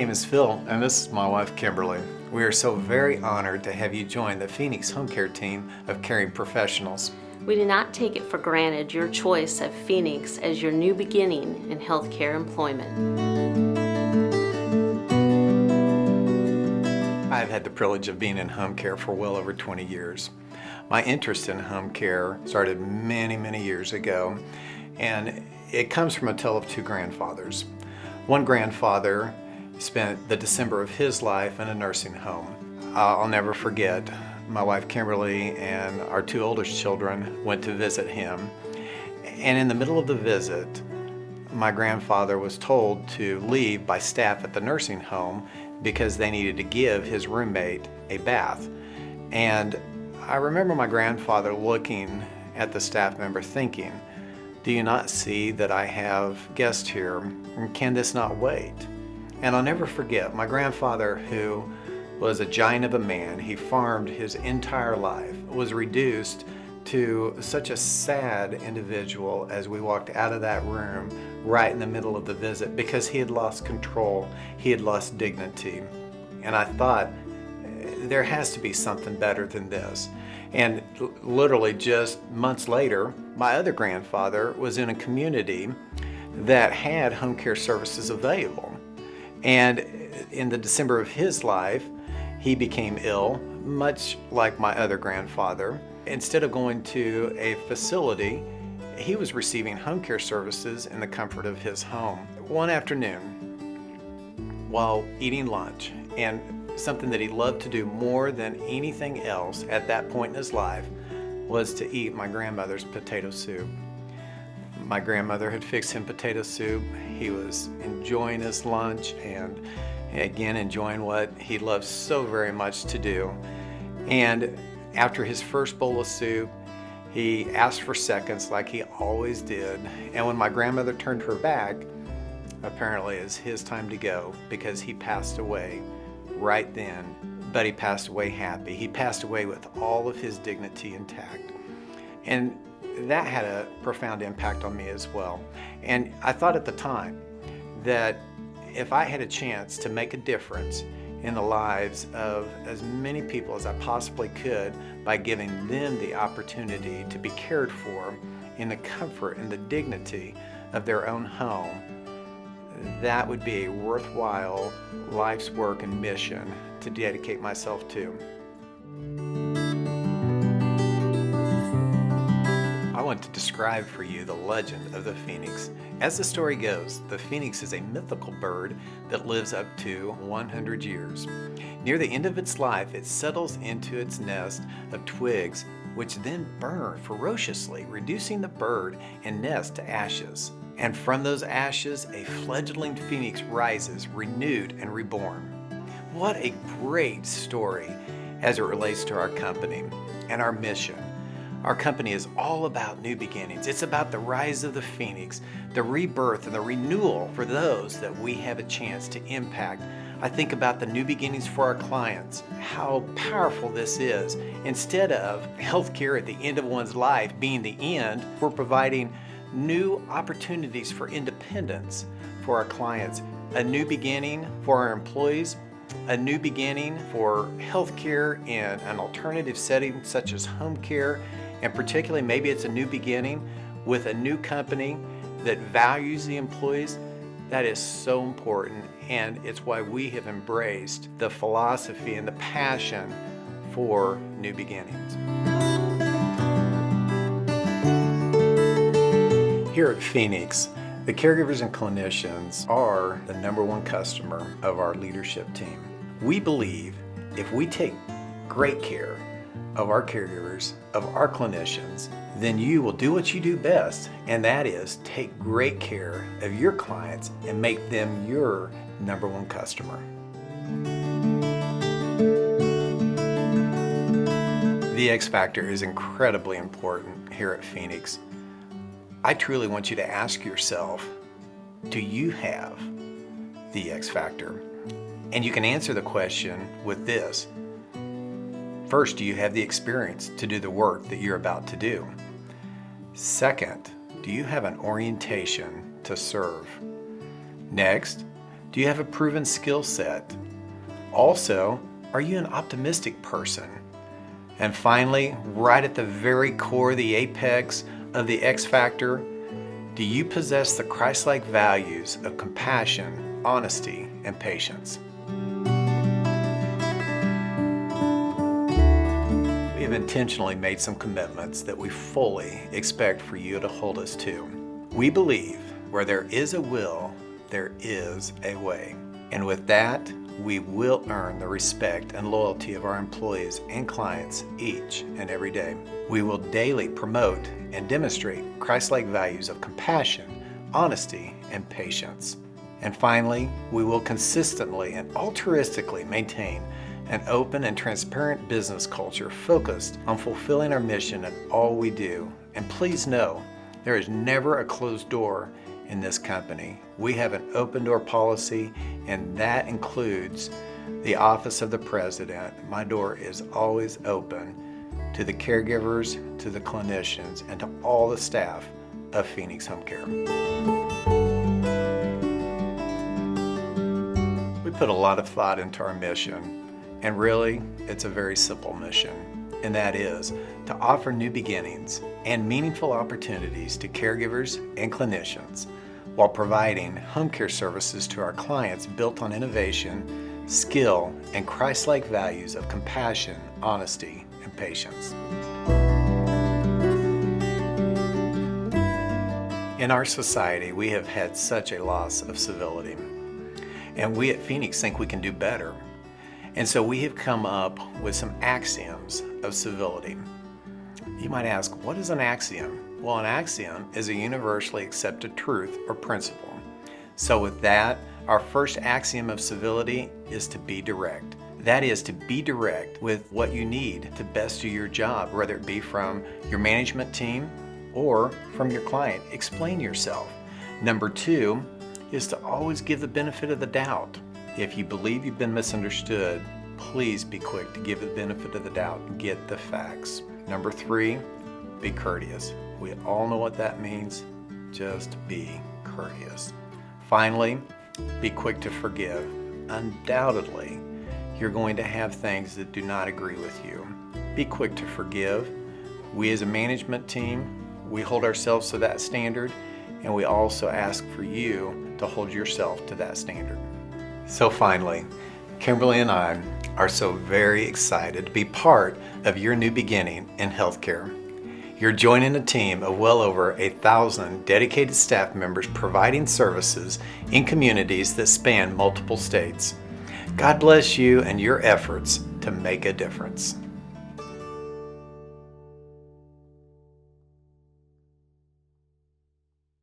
name is Phil, and this is my wife, Kimberly. We are so very honored to have you join the Phoenix Home Care team of caring professionals. We do not take it for granted your choice of Phoenix as your new beginning in healthcare employment. I've had the privilege of being in home care for well over 20 years. My interest in home care started many years ago, and it comes from a tale of two grandfathers. One grandfather spent the December of his life in a nursing home. I'll never forget, my wife Kimberly and our two oldest children went to visit him. And in the middle of the visit, my grandfather was told to leave by staff at the nursing home because they needed to give his roommate a bath. And I remember my grandfather looking at the staff member thinking, "Do you not see that I have guests here? Can this not wait?" And I'll never forget, my grandfather, who was a giant of a man, he farmed his entire life, was reduced to such a sad individual as we walked out of that room right in the middle of the visit because he had lost control, he had lost dignity. And I thought, there has to be something better than this. And literally just months later, my other grandfather was in a community that had home care services available. And in the December of his life, he became ill, much like my other grandfather. Instead of going to a facility, he was receiving home care services in the comfort of his home. One afternoon, while eating lunch, and something that he loved to do more than anything else at that point in his life was to eat my grandmother's potato soup. My grandmother had fixed him potato soup. He was enjoying his lunch and again enjoying what he loved so very much to do. And after his first bowl of soup, he asked for seconds like he always did. And when my grandmother turned her back, apparently it's his time to go because he passed away right then. But he passed away happy. He passed away with all of his dignity intact. And that had a profound impact on me as well. And I thought at the time that if I had a chance to make a difference in the lives of as many people as I possibly could by giving them the opportunity to be cared for in the comfort and the dignity of their own home, that would be a worthwhile life's work and mission to dedicate myself to. I want to describe for you the legend of the Phoenix. As the story goes, the Phoenix is a mythical bird that lives up to 100 years. Near the end of its life, it settles into its nest of twigs, which then burn ferociously, reducing the bird and nest to ashes. And from those ashes, a fledgling phoenix rises, renewed and reborn. What a great story as it relates to our company and our mission. Our company is all about new beginnings. It's about the rise of the phoenix, the rebirth and the renewal for those that we have a chance to impact. I think about the new beginnings for our clients, how powerful this is. Instead of healthcare at the end of one's life being the end, we're providing new opportunities for independence for our clients, a new beginning for our employees, a new beginning for healthcare in an alternative setting such as home care, and particularly maybe it's a new beginning with a new company that values the employees. That is so important, and it's why we have embraced the philosophy and the passion for new beginnings. Here at Phoenix, the caregivers and clinicians are the #1 customer of our leadership team. We believe if we take great care of our caregivers, of our clinicians, then you will do what you do best, and that is take great care of your clients and make them your #1 customer. The X Factor is incredibly important here at Phoenix. I truly want you to ask yourself, do you have the X Factor? And you can answer the question with this. First, do you have the experience to do the work that you're about to do? Second, do you have an orientation to serve? Next, Do you have a proven skill set? Also, are you an optimistic person? And finally, right at the very core, the apex of the X Factor, do you possess the Christ-like values of compassion, honesty, and patience? We have intentionally made some commitments that we fully expect for you to hold us to. We believe where there is a will, there is a way. And with that, we will earn the respect and loyalty of our employees and clients each and every day. We will daily promote and demonstrate Christ-like values of compassion, honesty, and patience. And finally, we will consistently and altruistically maintain an open and transparent business culture focused on fulfilling our mission in all we do. And please know, there is never a closed door in this company. We have an open door policy, and that includes the office of the president. My door is always open to the caregivers, to the clinicians, and to all the staff of Phoenix Home Care. We put a lot of thought into our mission, and really, it's a very simple mission, and that is to offer new beginnings and meaningful opportunities to caregivers and clinicians while providing home care services to our clients built on innovation, skill, and Christ-like values of compassion, honesty, and patience. In our society, we have had such a loss of civility, and we at Phoenix think we can do better. And so we have come up with some axioms of civility. You might ask, what is an axiom? Well, an axiom is a universally accepted truth or principle. So with that, our first axiom of civility is to be direct. That is to be direct with what you need to best do your job, whether it be from your management team or from your client. Explain yourself. Number two is to always give the benefit of the doubt. If you believe you've been misunderstood, please be quick to give the benefit of the doubt and get the facts. Number three, be courteous. We all know what that means. Just be courteous. Finally, be quick to forgive. Undoubtedly, you're going to have things that do not agree with you. Be quick to forgive. We as a management team, we hold ourselves to that standard, and we also ask for you to hold yourself to that standard. So finally, Kimberly and I are so very excited to be part of your new beginning in healthcare. You're joining a team of well over 1,000 dedicated staff members providing services in communities that span multiple states. God bless you and your efforts to make a difference.